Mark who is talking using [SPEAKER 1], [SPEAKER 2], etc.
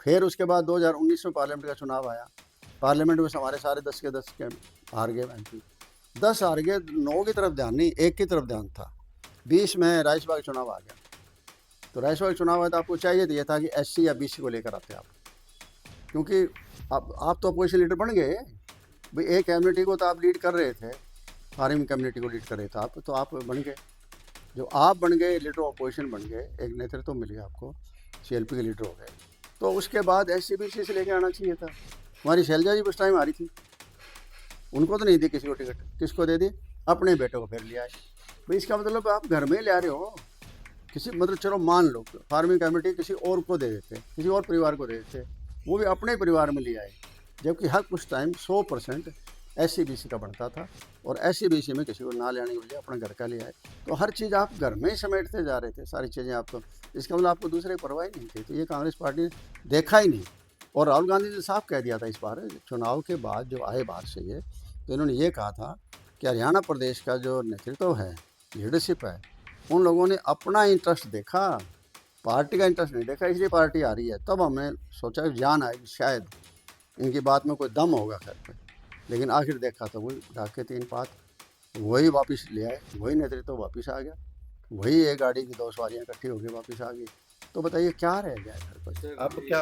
[SPEAKER 1] फिर उसके बाद 2019 में पार्लियामेंट का चुनाव आया। पार्लियामेंट में हमारे सारे 10 के 10 के हार गए MP। 10 हार गए, 9 की तरफ ध्यान नहीं, 1 की तरफ ध्यान था। 20 में राज्यसभा का चुनाव आ गया, तो राज्यसभा का चुनाव आया तो आपको चाहिए तो ये था कि SC या BC को लेकर आते आप, क्योंकि आप तो अपोजिशन लीडर बन गए भाई। एक कम्युनिटी को तो आप लीड कर रहे थे, फार्मिंग कम्युनिटी को लीड कर रहे थे आप, तो आप बन गए, जो आप बन गए लीडर ऑफ अपोजिशन बन गए, एक नेतृत्व तो मिल गया आपको, CLP के लीडर हो गए। तो उसके बाद SC BC से लेके आना चाहिए था। हमारी शैलजा जी उस टाइम आ रही थी, उनको तो नहीं दी किसी को टिकट, किसको दे दी? अपने बेटे को फिर लिया है भाई। इसका मतलब आप घर में ले आ रहे हो किसी, मतलब चलो मान लो फार्मिंग कम्युनिटी किसी और को दे देते, किसी और परिवार को दे देते, वो भी अपने परिवार में ले आए, जबकि हक उस टाइम 100% SC BC का बनता था, और SC BC में किसी को ना लेने के लिए अपने घर का ले आए। तो हर चीज़ आप घर में ही समेटते जा रहे थे, सारी चीज़ें आप, तो इसका मतलब आपको दूसरे परवाह ही नहीं थी। तो ये कांग्रेस पार्टी ने देखा ही नहीं। और राहुल गांधी ने साफ कह दिया था इस बार चुनाव के बाद जो आए बाहर से ये, तो इन्होंने ये कहा था कि हरियाणा प्रदेश का जो नेतृत्व है, लीडरशिप है, उन लोगों ने अपना इंटरेस्ट देखा, पार्टी का इंटरेस्ट नहीं देखा, इसलिए पार्टी आ रही है। तब हमने सोचा कि जान आएगी, शायद इनकी बात में कोई दम होगा खैर पे, लेकिन आखिर देखा तो वही ढाके 3 पात, वही वापस ले आए, वही नेतृत्व वापस आ गया, वही एक गाड़ी की 2 सवारियाँ इकट्ठी होकर वापस आ गई। तो बताइए क्या रह गया घर पर?
[SPEAKER 2] आपको क्या